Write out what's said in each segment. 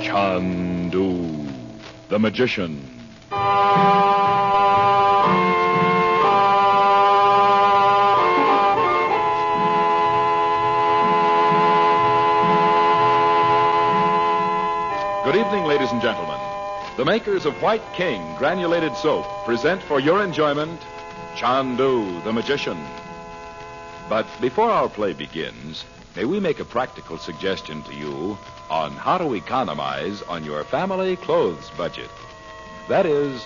Chandu the Magician. Good evening, ladies and gentlemen. The makers of White King granulated soap present for your enjoyment Chandu the Magician. But before our play begins, may we make a practical suggestion to you on how to economize on your family clothes budget. That is,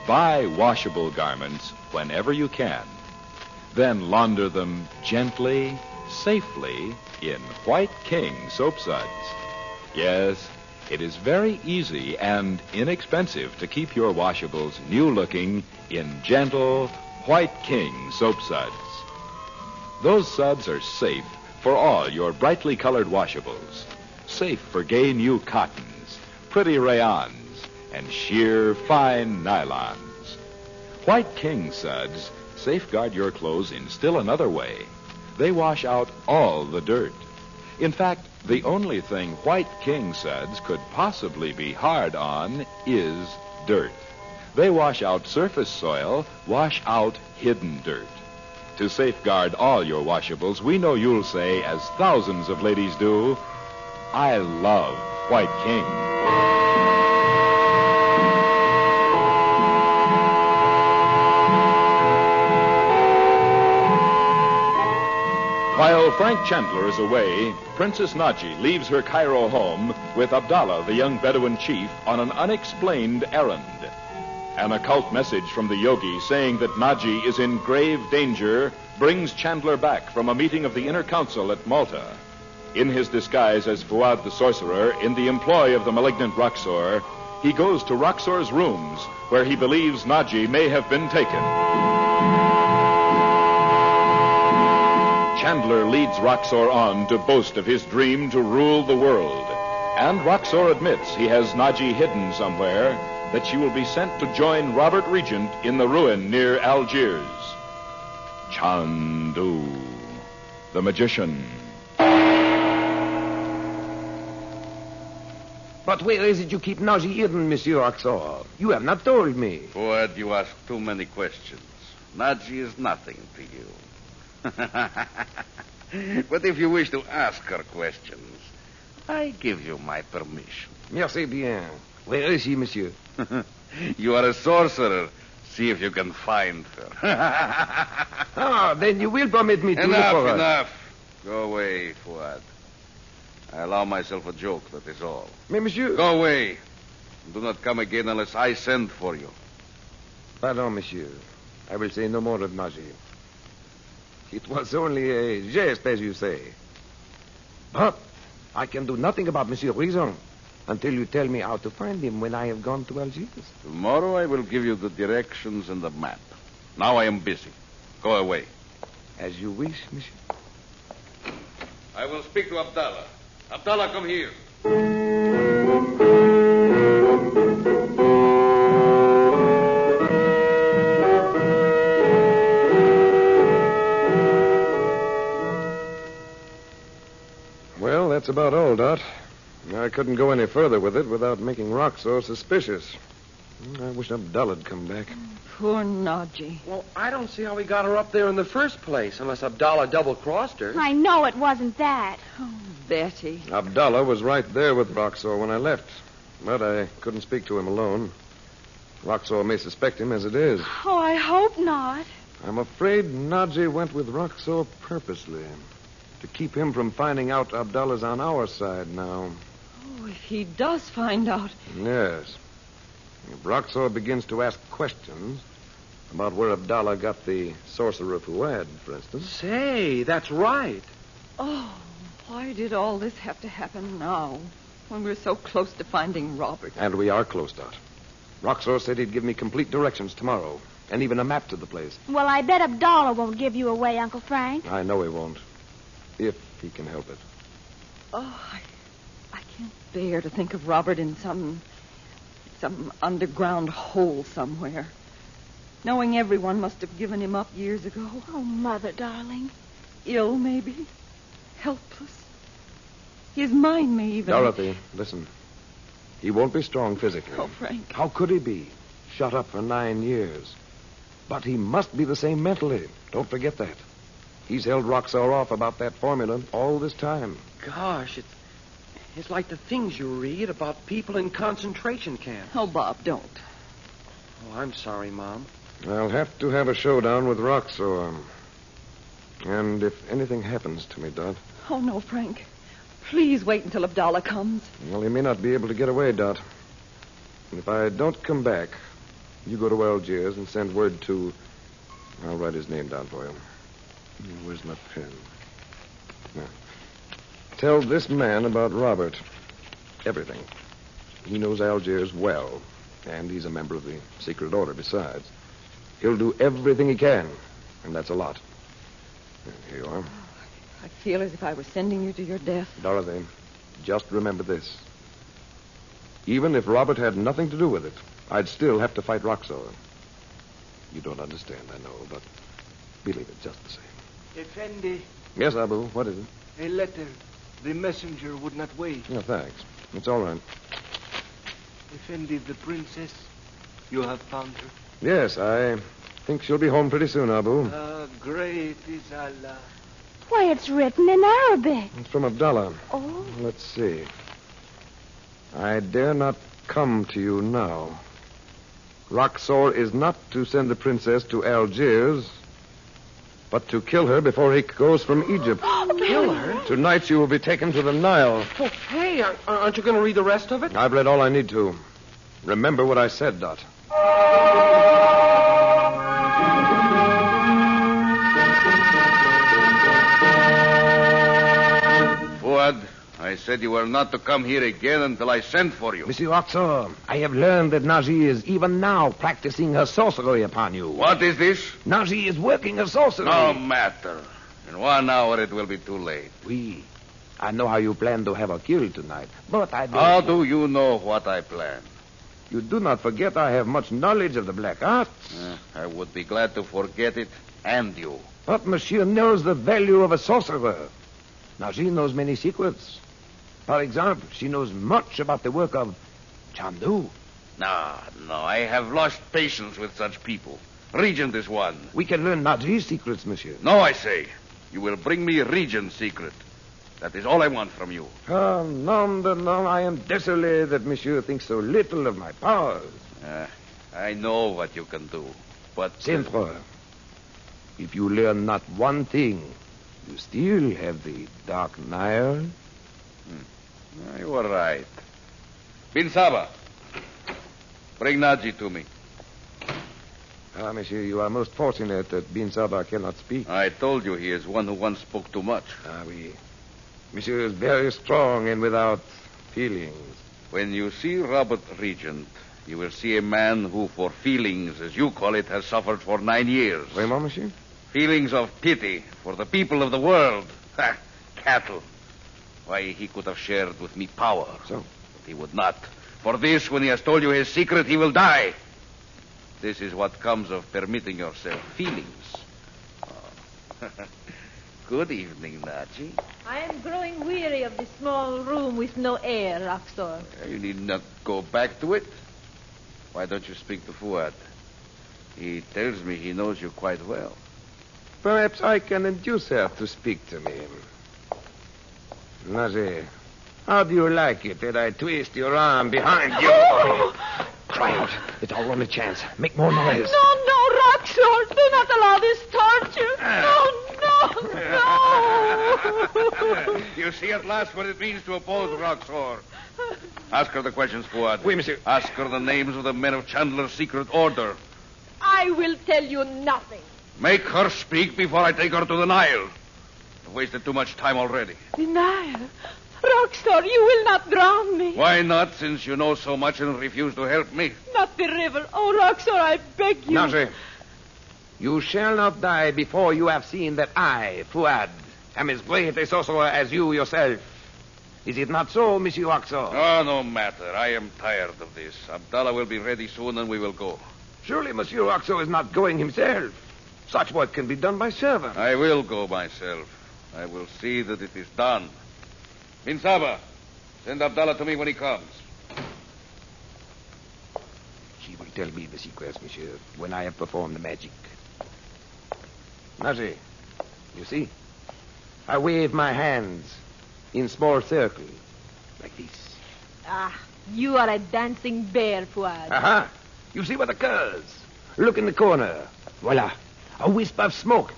buy washable garments whenever you can. Then launder them gently, safely in White King soap suds. Yes, it is very easy and inexpensive to keep your washables new-looking in gentle White King soap suds. Those suds are safe for all your brightly colored washables. Safe for gay new cottons, pretty rayons, and sheer fine nylons. White King suds safeguard your clothes in still another way. They wash out all the dirt. In fact, the only thing White King suds could possibly be hard on is dirt. They wash out surface soil, wash out hidden dirt. To safeguard all your washables, we know you'll say, as thousands of ladies do, I love White King. While Frank Chandler is away, Princess Naji leaves her Cairo home with Abdallah, the young Bedouin chief, on an unexplained errand. An occult message from the yogi saying that Naji is in grave danger brings Chandler back from a meeting of the Inner Council at Malta. In his disguise as Fuad the sorcerer, in the employ of the malignant Roxor, he goes to Roxor's rooms, where he believes Naji may have been taken. Chandler leads Roxor on to boast of his dream to rule the world. And Roxor admits he has Naji hidden somewhere, that she will be sent to join Robert Regent in the ruin near Algiers. Chandu the Magician. But where is it you keep Naji hidden, Monsieur Roxor? You have not told me. Fuad, you ask too many questions. Naji is nothing to you. But if you wish to ask her questions, I give you my permission. Merci bien. Where is she, monsieur? You are a sorcerer. See if you can find her. Then you will permit me to look for her. Enough. Go away, Fuad. I allow myself a joke, that is all. Mais, monsieur... Go away. Do not come again unless I send for you. Pardon, monsieur. I will say no more of Naji. It was only a jest, as you say. But I can do nothing about Monsieur Reason until you tell me how to find him when I have gone to Algiers. Tomorrow I will give you the directions and the map. Now I am busy. Go away. As you wish, monsieur. I will speak to Abdallah. Abdallah, come here. Well, that's about all, Dot. I couldn't go any further with it without making Roxor suspicious. I wish Abdullah'd come back. Poor Naji. Well, I don't see how we got her up there in the first place, unless Abdallah double-crossed her. I know it wasn't that. Oh, Betty. Abdallah was right there with Roxor when I left. But I couldn't speak to him alone. Roxor may suspect him as it is. Oh, I hope not. I'm afraid Naji went with Roxor purposely. To keep him from finding out Abdallah's on our side now. Oh, if he does find out. Yes. If Roxor begins to ask questions about where Abdallah got the sorcerer Fuad, for instance. Say, that's right. Oh, why did all this have to happen now, when we're so close to finding Robert? And we are close, Dot. Roxor said he'd give me complete directions tomorrow, and even a map to the place. Well, I bet Abdallah won't give you away, Uncle Frank. I know he won't. If he can help it. Oh, I can't bear to think of Robert in some underground hole somewhere. Knowing everyone must have given him up years ago. Oh, Mother, darling. Ill, maybe. Helpless. His mind may even... Dorothy, listen. He won't be strong physically. Oh, Frank. How could he be? Shut up for 9 years. But he must be the same mentally. Don't forget that. He's held Roxor off about that formula all this time. Gosh, it's like the things you read about people in concentration camps. Oh, Bob, don't. Oh, I'm sorry, Mom. I'll have to have a showdown with Roxor. And if anything happens to me, Dot... Oh, no, Frank. Please wait until Abdallah comes. Well, he may not be able to get away, Dot. And if I don't come back, you go to Algiers and send word to... I'll write his name down for you. Where's my pen? Now, tell this man about Robert. Everything. He knows Algiers well, and he's a member of the secret order besides. He'll do everything he can, and that's a lot. Here you are. I feel as if I were sending you to your death. Dorothy, just remember this. Even if Robert had nothing to do with it, I'd still have to fight Roxor. You don't understand, I know, but believe it just the same. Effendi, Yes, Abu, what is it? a letter. The messenger would not wait. No, thanks. It's all right. Effendi, the princess, you have found her. Yes, I think she'll be home pretty soon, Abu. Great is Allah. Why, it's written in Arabic. It's from Abdallah. Oh. Let's see. I dare not come to you now. Roxor is not to send the princess to Algiers, but to kill her before he goes from Egypt. Kill her? Tonight you will be taken to the Nile. Oh, hey, aren't you going to read the rest of it? I've read all I need to. Remember what I said, Dot. Fuad, I said you were not to come here again until I sent for you. Monsieur Roxor, I have learned that Najee is even now practicing her sorcery upon you. What is this? Najee is working her sorcery. No matter. In 1 hour it will be too late. Oui. I know how you plan to have her killed tonight, but I don't... How do you know what I plan? You do not forget I have much knowledge of the black arts. I would be glad to forget it, and you. But Monsieur knows the value of a sorcerer. Najee knows many secrets. For example, she knows much about the work of Chandu. No, I have lost patience with such people. Regent is one. We can learn Najee's secrets, Monsieur. No, I say. You will bring me Regent's secret. That is all I want from you. No, I am desolate that Monsieur thinks so little of my powers. I know what you can do, but... Sempre. If you learn not one thing, you still have the Dark Nile. You are right. Bin Saba, bring Naji to me. Monsieur, you are most fortunate that Bin Saba cannot speak. I told you he is one who once spoke too much. Oui. Monsieur is very strong and without feelings. When you see Robert Regent, you will see a man who, for feelings, as you call it, has suffered for 9 years. Vraiment, monsieur? Feelings of pity for the people of the world. Ha! Cattle. Why, he could have shared with me power. So? But he would not. For this, when he has told you his secret, he will die. This is what comes of permitting yourself feelings. Oh. Good evening, Naji. I am growing weary of this small room with no air, Roxor. You need not go back to it. Why don't you speak to Fuad? He tells me he knows you quite well. Perhaps I can induce her to speak to me. Nazi, how do you like it that I twist your arm behind you? Cry out. It's our only chance. Make more noise. No, Roxor. Do not allow this torture. No. You see at last what it means to oppose Roxor. Ask her the questions, Fuad. Oui, monsieur. Ask her the names of the men of Chandler's secret order. I will tell you nothing. Make her speak before I take her to the Nile. I've wasted too much time already. The Nile. Roxor, you will not drown me. Why not, since you know so much and refuse to help me? Not the river. Oh, Roxor, I beg you. Nazi, you shall not die before you have seen that I, Fuad, am as great a sorcerer as you yourself. Is it not so, Monsieur Roxor? Oh, no matter. I am tired of this. Abdallah will be ready soon and we will go. Surely Monsieur Roxor is not going himself. Such work can be done by servants. I will go myself. I will see that it is done. Bin Saba, send Abdallah to me when he comes. She will tell me the secrets, monsieur, when I have performed the magic. Naji, you see? I wave my hands in small circle, like this. Ah, you are a dancing bear, Fuad. Aha! You see what occurs? Look in the corner. Voila. A wisp of smoke.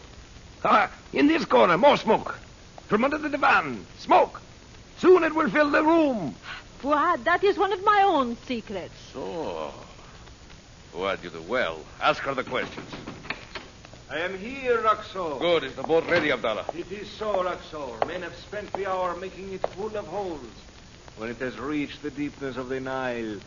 Ah, in this corner, more smoke. From under the divan, smoke. Soon it will fill the room. Fuad, that is one of my own secrets. So, what you do well. Ask her the questions. I am here, Roxor. Good. Is the boat ready, Abdallah? It is so, Roxor. Men have spent the hour making it full of holes. When it has reached the deepness of the Nile,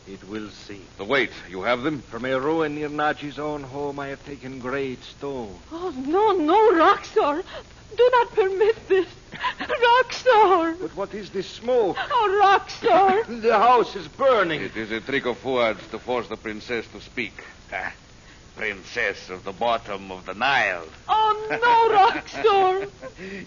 it will sink. The weight, you have them? From a ruin near Naji's own home, I have taken great stone. Oh, no, Roxor. Do not permit this. Roxor. But what is this smoke? Oh, Roxor. The house is burning. It is a trick of Fuad's to force the princess to speak. Ah, princess of the bottom of the Nile. Oh, no, Roxor.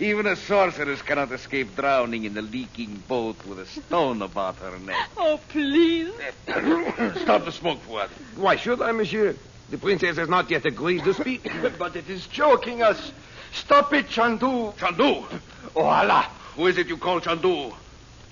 Even a sorceress cannot escape drowning in the leaking boat with a stone about her neck. Oh, please. Stop the smoke, Fuad. Why should I, monsieur? The princess has not yet agreed to speak. But it is choking us. Stop it, Chandu. Chandu! Oh, Allah. Who is it you call Chandu?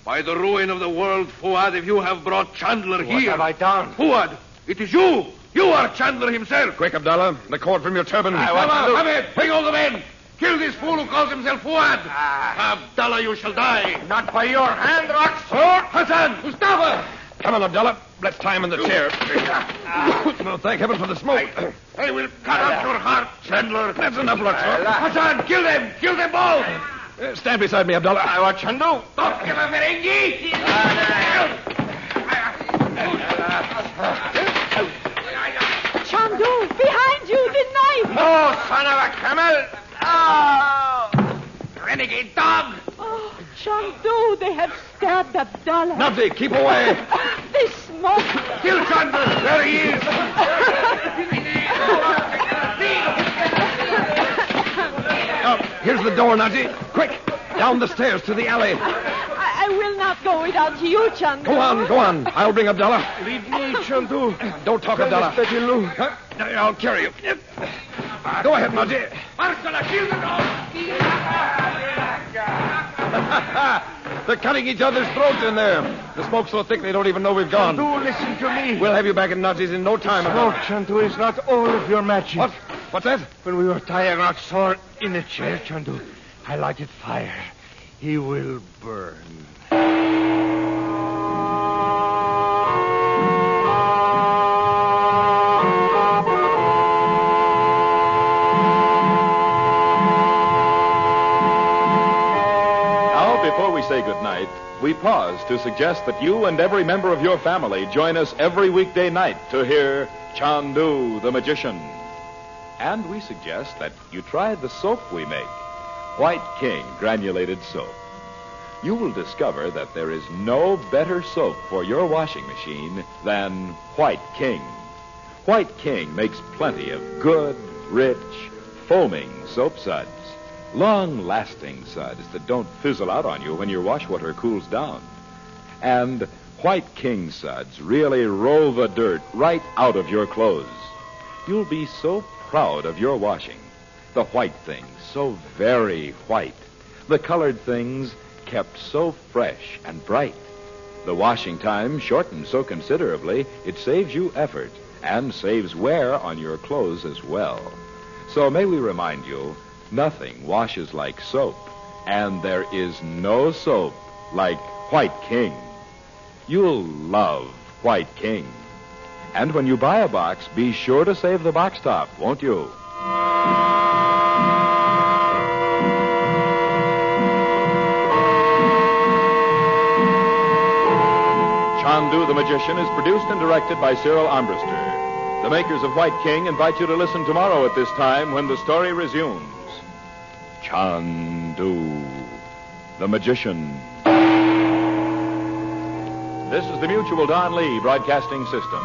By the ruin of the world, Fuad, if you have brought Chandler here... What have I done? Fuad, it is you! You are Chandler himself! Quick, Abdallah. The cord from your turban. Come in! Bring all the men! Kill this fool who calls himself Fuad! Abdallah, you shall die! Not by your hand, Roxor. Hassan! Mustafa! Come on, Abdallah. Let's tie him in the chair. No, thank heaven for the smoke. I will cut out your heart, Chandler! That's enough, Roxor. Hassan, kill them! Kill them both! Stand beside me, Abdallah. I want Chandu. Don't give a merengue! Chandu, behind you, the knife. Oh, son of a camel. Oh. Renegade dog! Oh, Chandu, they have stabbed Abdallah. Nabdi, keep away. They smoke. Kill Chandler! There he is! Here's the door, Naji. Quick, down the stairs to the alley. I will not go without you, Chandu. Go on. I'll bring Abdallah. Leave me, Chandu. Don't talk, Abdallah. Petilu. Huh? I'll carry you. Go ahead, Naji. Marcela, kill the dog! They're cutting each other's throats in there. The smoke's so thick they don't even know we've gone. Chandu, listen to me. We'll have you back in Naji's in no time. Smoke, Chandu, is not all of your magic. What? What's that? When we were tying Roxor in a chair, Chandu, I lighted fire. He will burn. Before we say goodnight, we pause to suggest that you and every member of your family join us every weekday night to hear Chandu the Magician. And we suggest that you try the soap we make, White King Granulated Soap. You will discover that there is no better soap for your washing machine than White King. White King makes plenty of good, rich, foaming soap suds. Long-lasting suds that don't fizzle out on you when your wash water cools down. And White King suds really roll the dirt right out of your clothes. You'll be so proud of your washing. The white things so very white. The colored things kept so fresh and bright. The washing time shortened so considerably it saves you effort and saves wear on your clothes as well. So may we remind you, nothing washes like soap, and there is no soap like White King. You'll love White King. And when you buy a box, be sure to save the box top, won't you? Chandu the Magician is produced and directed by Cyril Armbruster. The makers of White King invite you to listen tomorrow at this time when the story resumes. Chandu the Magician. This is the Mutual Don Lee Broadcasting System.